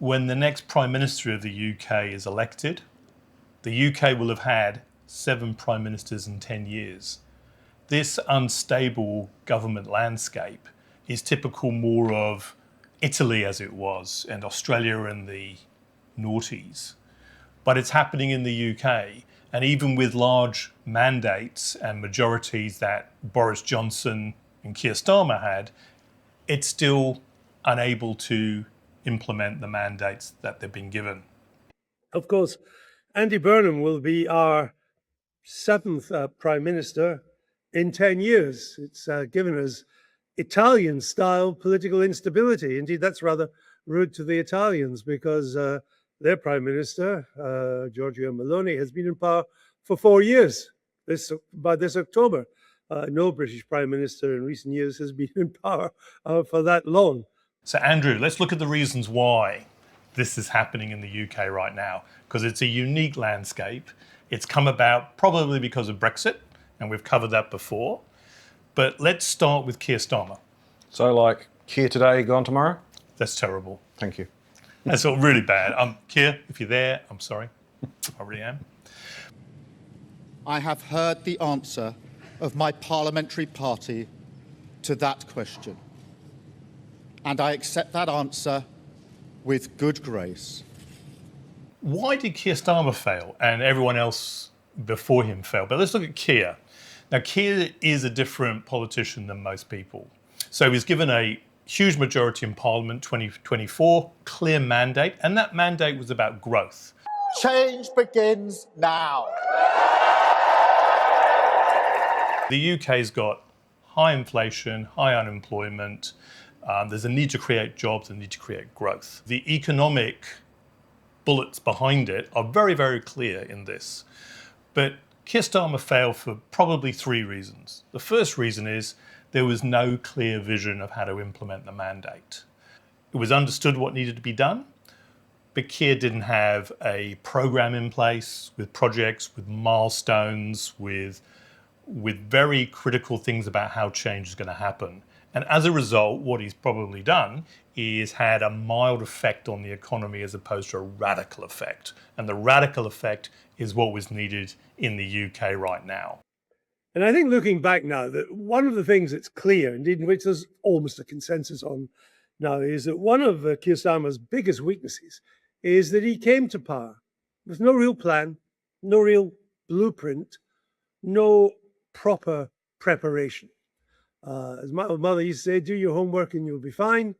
when the next Prime Minister of the UK is elected, the UK will have had 7 Prime Ministers in 10 years. This unstable government landscape is typical more of Italy as it was, and Australia in the noughties. But it's happening in the UK, and even with large mandates and majorities that Boris Johnson and Keir Starmer had, it's still unable to implement the mandates that they've been given. Of course, Andy Burnham will be our 7th Prime Minister in 10 years. It's given us Italian-style political instability. Indeed, that's rather rude to the Italians because their Prime Minister, Giorgia Meloni, has been in power for 4 years by this October. No British Prime Minister in recent years has been in power for that long. So Andrew, let's look at the reasons why this is happening in the UK right now, because it's a unique landscape. It's come about probably because of Brexit, and we've covered that before. But let's start with Keir Starmer. So like Keir today, gone tomorrow? That's terrible. Thank you. That's all really bad. Keir, if you're there, I'm sorry. I really am. I have heard the answer of my parliamentary party to that question. And I accept that answer with good grace. Why did Keir Starmer fail and everyone else before him fail? But let's look at Keir. Now, Keir is a different politician than most people. So he was given a huge majority in Parliament 2024, clear mandate, and that mandate was about growth. Change begins now. The UK's got high inflation, high unemployment. There's a need to create jobs, a need to create growth. The economic bullets behind it are very, very clear in this. But Keir Starmer failed for probably 3 reasons. The first reason is there was no clear vision of how to implement the mandate. It was understood what needed to be done, but Keir didn't have a program in place with projects, with milestones, with very critical things about how change is going to happen. And as a result, what he's probably done is had a mild effect on the economy as opposed to a radical effect. And the radical effect is what was needed in the UK right now. And I think looking back now, that one of the things that's clear, indeed in which there's almost a consensus on now, is that one of Keir Starmer's biggest weaknesses is that he came to power with no real plan, no real blueprint, no proper preparation. As my mother used to say, do your homework and you'll be fine.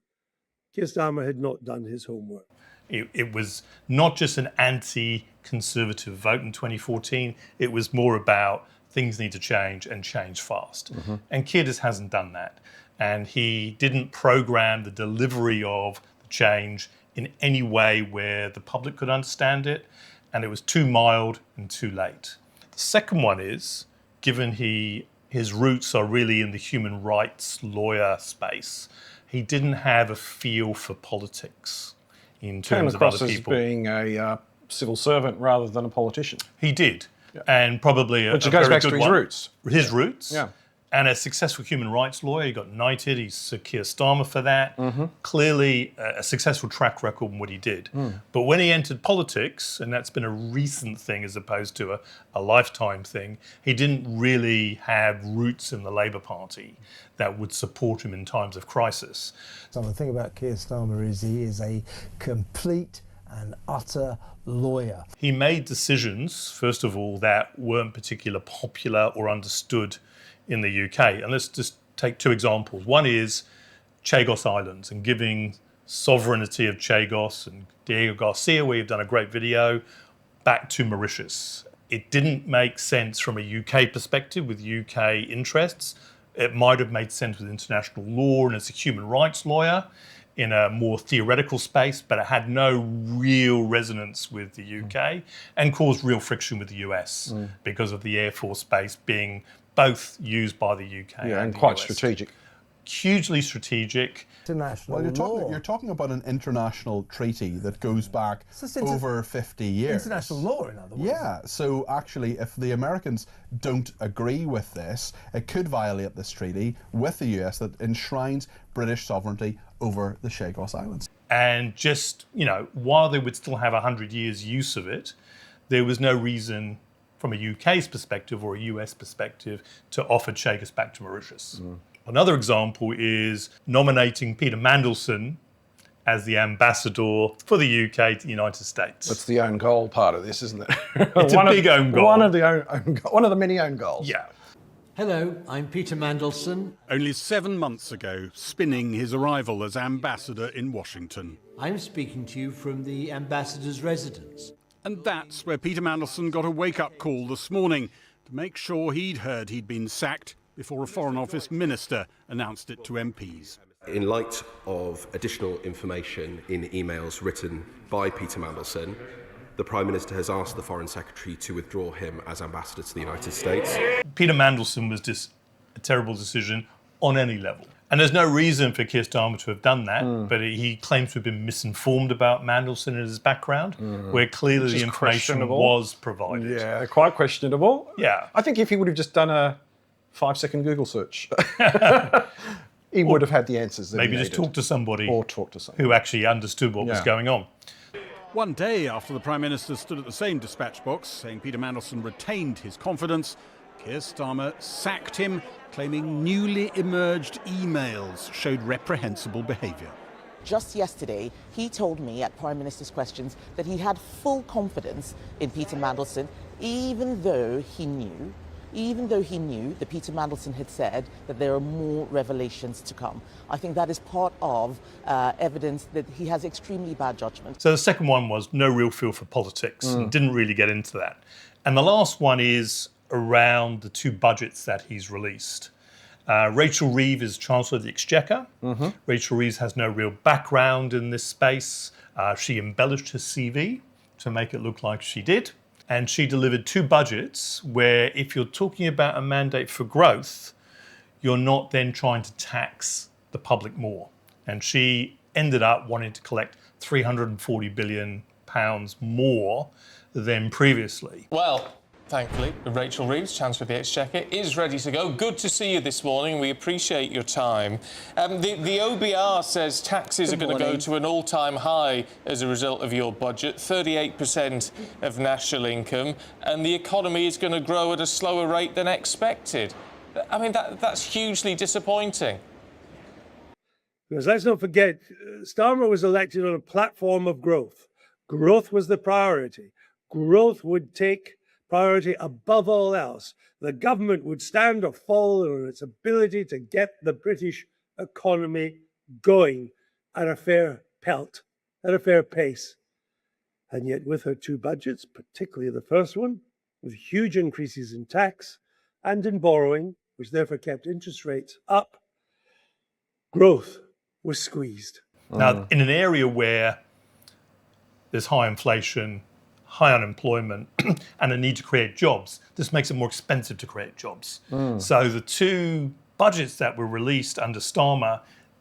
Keir Starmer had not done his homework. It was not just an anti-conservative vote in 2014. It was more about things need to change and change fast. Mm-hmm. And Keir just hasn't done that. And he didn't program the delivery of the change in any way where the public could understand it. And it was too mild and too late. The second one is, given his roots are really in the human rights lawyer space, he didn't have a feel for politics in terms of other people. As being a civil servant rather than a politician. He did, yeah. And probably a Which a goes very back good to his one. roots. His roots, yeah. And a successful human rights lawyer. He got knighted. He's Sir Keir Starmer for that. Mm-hmm. Clearly a successful track record in what he did. Mm. But when he entered politics, and that's been a recent thing as opposed to a lifetime thing, he didn't really have roots in the Labour Party that would support him in times of crisis. So the thing about Keir Starmer is he is a complete and utter lawyer. He made decisions, first of all, that weren't particularly popular or understood in the UK. And let's just take 2 examples. One is Chagos Islands and giving sovereignty of Chagos and Diego Garcia, where you've done a great video, back to Mauritius. It didn't make sense from a UK perspective with UK interests. It might have made sense with international law and as a human rights lawyer in a more theoretical space, but it had no real resonance with the UK and caused real friction with the US because of the Air Force base being both used by the UK and the quite US. Strategic. Hugely strategic. International Well, you're talking about an international treaty that goes back over 50 years. International law, in other words. Yeah, so actually, if the Americans don't agree with this, it could violate this treaty with the US that enshrines British sovereignty over the Chagos Islands. And just, while they would still have 100 years use of it, there was no reason from a UK's perspective or a US perspective to offer Chequers back to Mauritius. Another example is nominating Peter Mandelson as the ambassador for the UK to the United States. That's the own goal part of this, isn't it? It's a big own goal. One of the many own goals. Yeah. Hello, I'm Peter Mandelson. Only 7 months ago, spinning his arrival as ambassador in Washington. I'm speaking to you from the ambassador's residence. And that's where Peter Mandelson got a wake-up call this morning to make sure he'd heard he'd been sacked before a Foreign Office minister announced it to MPs. In light of additional information in emails written by Peter Mandelson, the Prime Minister has asked the Foreign Secretary to withdraw him as ambassador to the United States. Peter Mandelson was just a terrible decision on any level. And there's no reason for Keir Starmer to have done that, but he claims to have been misinformed about Mandelson and his background, where clearly the information was provided. Yeah, quite questionable. Yeah. I think if he would have just done a 5-second Google search, he would have had the answers that maybe he just needed. talk to somebody Or talk to someone who actually understood what was going on. One day after the Prime Minister stood at the same dispatch box saying Peter Mandelson retained his confidence, Keir Starmer sacked him, claiming newly emerged emails showed reprehensible behaviour. Just yesterday, he told me at Prime Minister's Questions that he had full confidence in Peter Mandelson, even though he knew that Peter Mandelson had said that there are more revelations to come. I think that is part of evidence that he has extremely bad judgment. So the second one was no real feel for politics, and didn't really get into that. And the last one is around the 2 budgets that he's released. Rachel Reeves is Chancellor of the Exchequer. Rachel Reeves has no real background in this space. She embellished her CV to make it look like she did. And she delivered 2 budgets where if you're talking about a mandate for growth, you're not then trying to tax the public more. And she ended up wanting to collect £340 billion more than previously. Well, thankfully, Rachel Reeves, Chancellor of the Exchequer, is ready to go. Good to see you this morning. We appreciate your time. The OBR says taxes are going to go to an all-time high as a result of your budget, 38% of national income, and the economy is going to grow at a slower rate than expected. I mean, that's hugely disappointing. Because let's not forget, Starmer was elected on a platform of growth. Growth was the priority. Growth would take priority above all else. The government would stand or fall on its ability to get the British economy going at a fair pelt, at a fair pace. And yet with her 2 budgets, particularly the first one, with huge increases in tax and in borrowing, which therefore kept interest rates up, growth was squeezed. Now, in an area where there's high inflation, high unemployment, and a need to create jobs, this makes it more expensive to create jobs. So the 2 budgets that were released under Starmer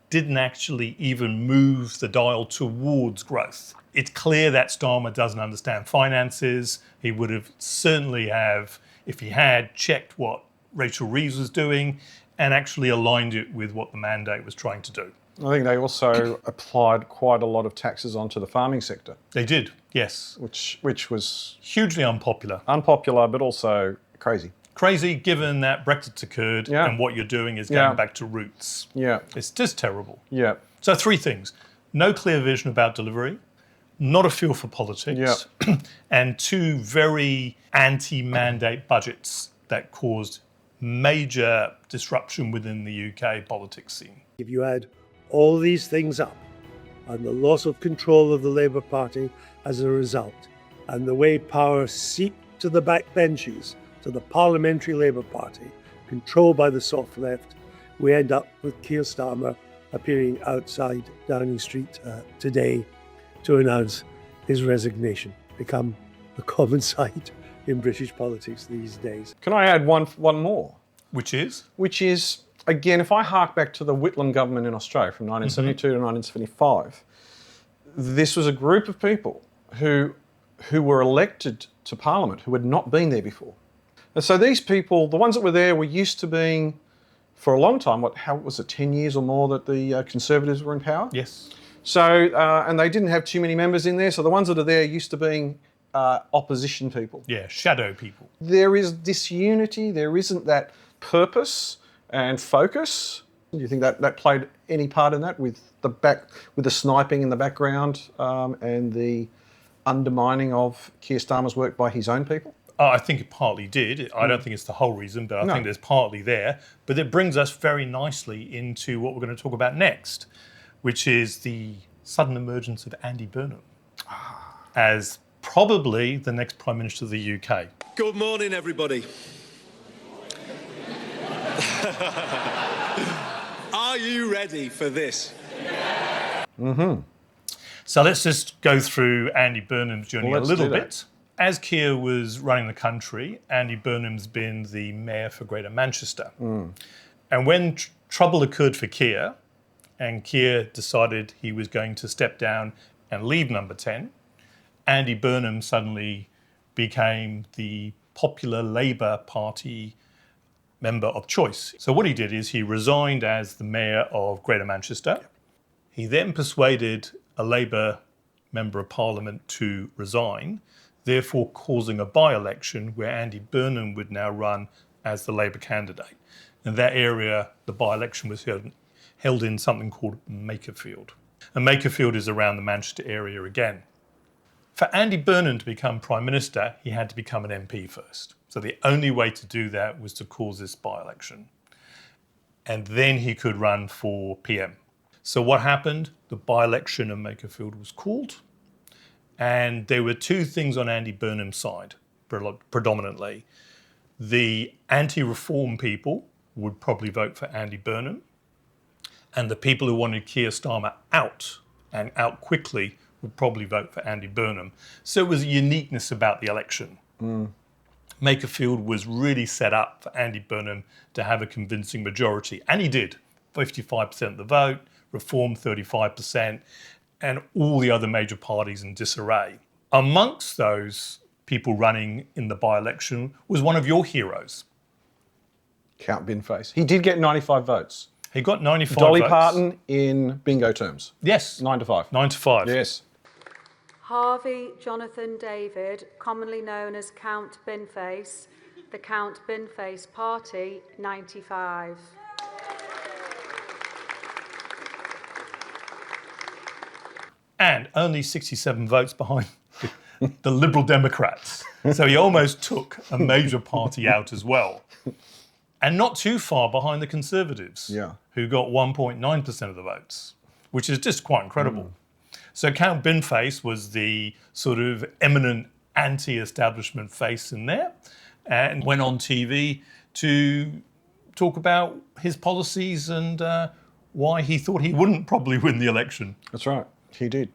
didn't actually even move the dial towards growth. It's clear that Starmer doesn't understand finances. He would have certainly have, if he had, checked what Rachel Reeves was doing and actually aligned it with what the mandate was trying to do. I think they also applied quite a lot of taxes onto the farming sector. They did, yes. Which was hugely unpopular. Unpopular, but also crazy. Crazy, given that Brexit's occurred and what you're doing is going back to roots. Yeah. It's just terrible. Yeah. So 3 things. No clear vision about delivery, not a feel for politics, and 2 very anti-mandate budgets that caused major disruption within the UK politics scene. If you add all these things up, and the loss of control of the Labour Party as a result, and the way power seeped to the backbenches, to the Parliamentary Labour Party, controlled by the soft left, we end up with Keir Starmer appearing outside Downing Street today to announce his resignation, become a common sight in British politics these days. Can I add one more? Which is? Which is, again, if I hark back to the Whitlam government in Australia from 1972 to 1975, this was a group of people who were elected to Parliament who had not been there before. And so these people, the ones that were there, were used to being, for a long time, how was it, 10 years or more that the Conservatives were in power? Yes. So, and they didn't have too many members in there, so the ones that are there used to being opposition people. Yeah, shadow people. There is disunity, there isn't that purpose and focus. Do you think that played any part in that, with the sniping in the background and the undermining of Keir Starmer's work by his own people? I think it partly did. I don't think it's the whole reason, but I think there's partly there. But it brings us very nicely into what we're going to talk about next, which is the sudden emergence of Andy Burnham as probably the next Prime Minister of the UK. Good morning, everybody. Are you ready for this? Mm-hmm. So let's just go through Andy Burnham's journey a little do bit. As Keir was running the country, Andy Burnham's been the mayor for Greater Manchester. And when trouble occurred for Keir, and Keir decided he was going to step down and leave No.10, Andy Burnham suddenly became the popular Labour Party member of choice. So what he did is he resigned as the mayor of Greater Manchester. He then persuaded a Labour member of Parliament to resign, therefore causing a by-election where Andy Burnham would now run as the Labour candidate. In that area, the by-election was held in something called Makerfield. And Makerfield is around the Manchester area again. For Andy Burnham to become Prime Minister, he had to become an MP first. So the only way to do that was to cause this by-election. And then he could run for PM. So what happened? The by-election of Makerfield was called. And there were two things on Andy Burnham's side, predominantly. The anti-reform people would probably vote for Andy Burnham, and the people who wanted Keir Starmer out, and out quickly, would probably vote for Andy Burnham. So it was a uniqueness about the election. Makerfield was really set up for Andy Burnham to have a convincing majority, and he did. 55% of the vote, Reform 35%, and all the other major parties in disarray. Amongst those people running in the by-election was one of your heroes. Count Binface. He did get 95 votes. He got 95 Dolly votes. Parton in bingo terms. Yes. 9 to 5. 9 to 5. Yes. Harvey Jonathan David, commonly known as Count Binface, the Count Binface Party, 95. And only 67 votes behind the Liberal Democrats. So he almost took a major party out as well. And not too far behind the Conservatives, who got 1.9% of the votes, which is just quite incredible. So Count Binface was the sort of eminent anti-establishment face in there, and went on TV to talk about his policies and why he thought he wouldn't probably win the election. That's right. He did.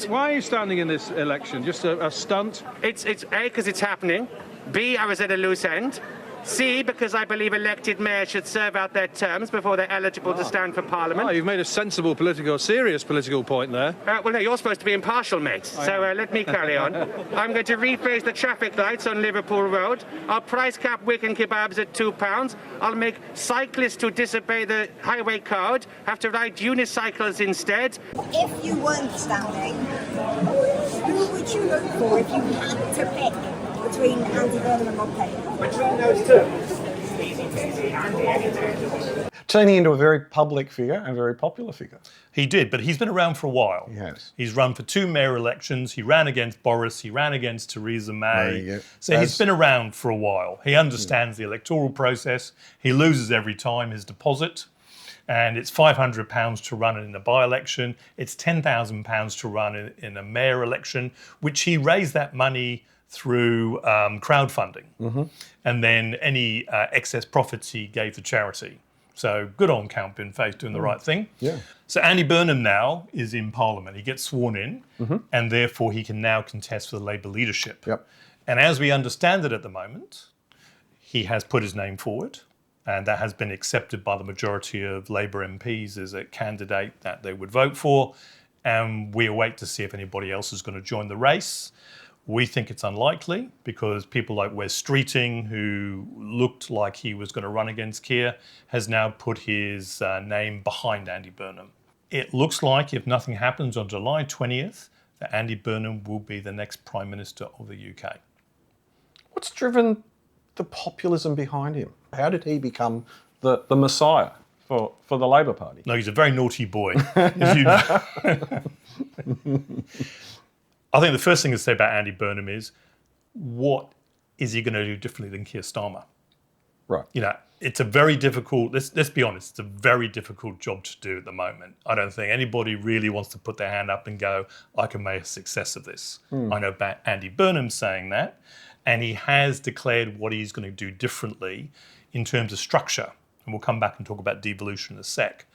Why are you standing in this election? Just a stunt? It's A, because it's happening. B, I was at a loose end. C, because I believe elected mayors should serve out their terms before they're eligible to stand for Parliament. Oh, you've made a sensible serious political point there. Well, no, you're supposed to be impartial, mate. So let me carry on. I'm going to rephrase the traffic lights on Liverpool Road. I'll price cap Wigan kebabs at £2. I'll make cyclists who disobey the highway code have to ride unicycles instead. If you weren't standing, who would you vote for if you had to pick between Andy Burnham and Bob Payne? Which one of those two? Turning into a very public figure and very popular figure. He did, but he's been around for a while. He has. He's run for 2 mayor elections. He ran against Boris. He ran against Theresa May. So he's been around for a while. He understands the electoral process. He loses every time his deposit. And it's £500 to run in a by-election. It's £10,000 to run in a mayor election, which he raised that money through crowdfunding. And then any excess profits he gave to charity. So good on Count Binface doing the right thing. So Andy Burnham now is in Parliament. He gets sworn in, and therefore he can now contest for the Labour leadership. And as we understand it at the moment, he has put his name forward, and that has been accepted by the majority of Labour MPs as a candidate that they would vote for. And we await to see if anybody else is going to join the race. We think it's unlikely because people like Wes Streeting, who looked like he was going to run against Keir, has now put his name behind Andy Burnham. it looks like, if nothing happens on July 20th, that Andy Burnham will be the next Prime Minister of the UK. What's driven the populism behind him? How did he become the messiah for the Labor Party? No, he's a very naughty boy, as you know. I think the first thing to say about Andy Burnham is, what is he going to do differently than Keir Starmer? Right. You know, it's a very difficult, let's be honest, it's a very difficult job to do at the moment. I don't think anybody really wants to put their hand up and go, I can make a success of this. I know about Andy Burnham saying that, and he has declared what he's going to do differently in terms of structure. And we'll come back and talk about devolution in a sec.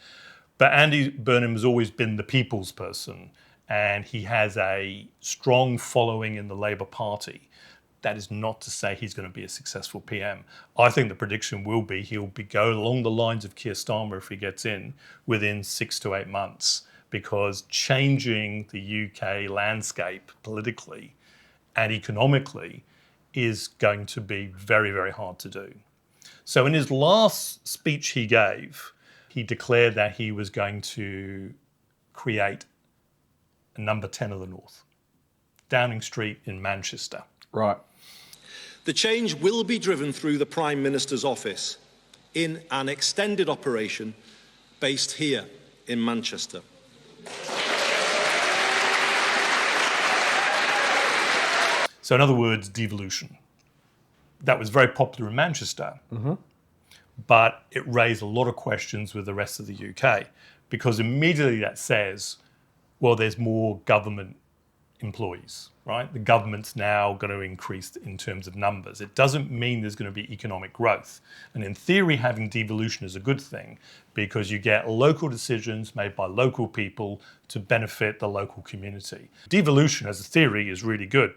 But Andy Burnham has always been the people's person, and he has a strong following in the Labour Party. That is not to say he's going to be a successful PM. I think the prediction will be he'll be going along the lines of Keir Starmer if he gets in within 6 to 8 months, because changing the UK landscape politically and economically is going to be very, very hard to do. So in his last speech he gave, he declared that he was going to create a No.10 of the North, Downing Street in Manchester. Right. The change will be driven through the Prime Minister's office in an extended operation based here in Manchester. So in other words, devolution. That was very popular in Manchester, but it raised a lot of questions with the rest of the UK, because immediately that says, well, there's more government employees, right? The government's now going to increase in terms of numbers. It doesn't mean there's going to be economic growth. And in theory, having devolution is a good thing, because you get local decisions made by local people to benefit the local community. Devolution as a theory is really good.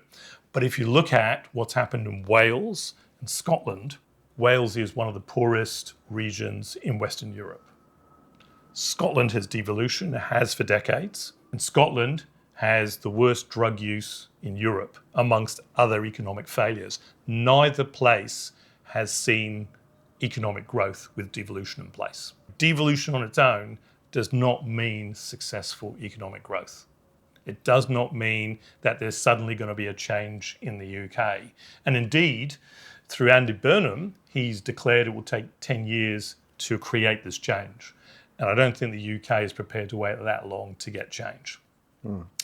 But if you look at what's happened in Wales and Scotland, Wales is one of the poorest regions in Western Europe. Scotland has devolution, it has for decades, and Scotland has the worst drug use in Europe, amongst other economic failures. Neither place has seen economic growth with devolution in place. Devolution on its own does not mean successful economic growth. It does not mean that there's suddenly going to be a change in the UK. And indeed, through Andy Burnham, he's declared it will take 10 years to create this change. And I don't think the UK is prepared to wait that long to get change.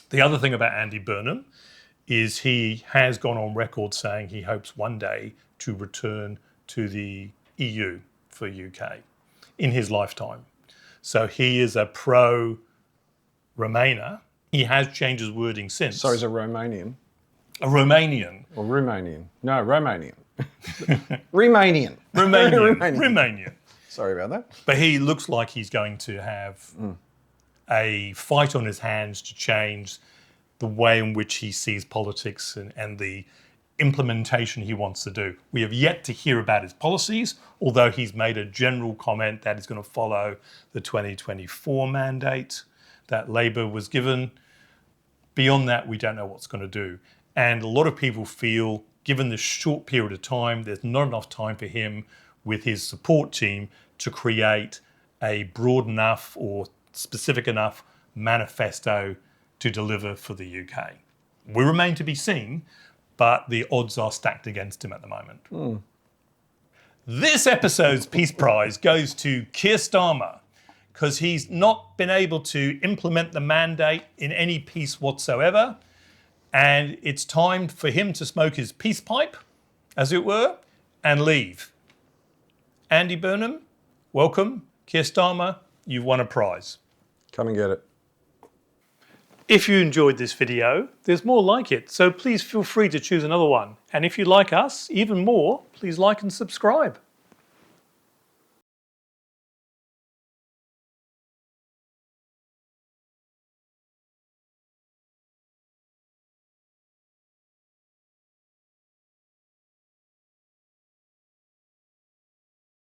The other thing about Andy Burnham is he has gone on record saying he hopes one day to return to the EU for UK in his lifetime. So he is a pro-Remainer. He has changed his wording since. So he's a Romanian. A Romanian. Or Romanian. No, Romanian. Romanian. Romanian. Sorry about that. But he looks like he's going to have a fight on his hands to change the way in which he sees politics and the implementation he wants to do. We have yet to hear about his policies, although he's made a general comment that he's going to follow the 2024 mandate that Labour was given. Beyond that, we don't know what's going to do. And a lot of people feel, given this short period of time, there's not enough time for him with his support team to create a broad enough or specific enough manifesto to deliver for the UK. We remain to be seen, but the odds are stacked against him at the moment. This episode's Peace Prize goes to Keir Starmer, because he's not been able to implement the mandate in any piece whatsoever, and it's time for him to smoke his peace pipe, as it were, and leave. Andy Burnham, welcome. Keir Starmer, you've won a prize. Come and get it. If you enjoyed this video, there's more like it, so please feel free to choose another one. And if you like us even more, please like and subscribe.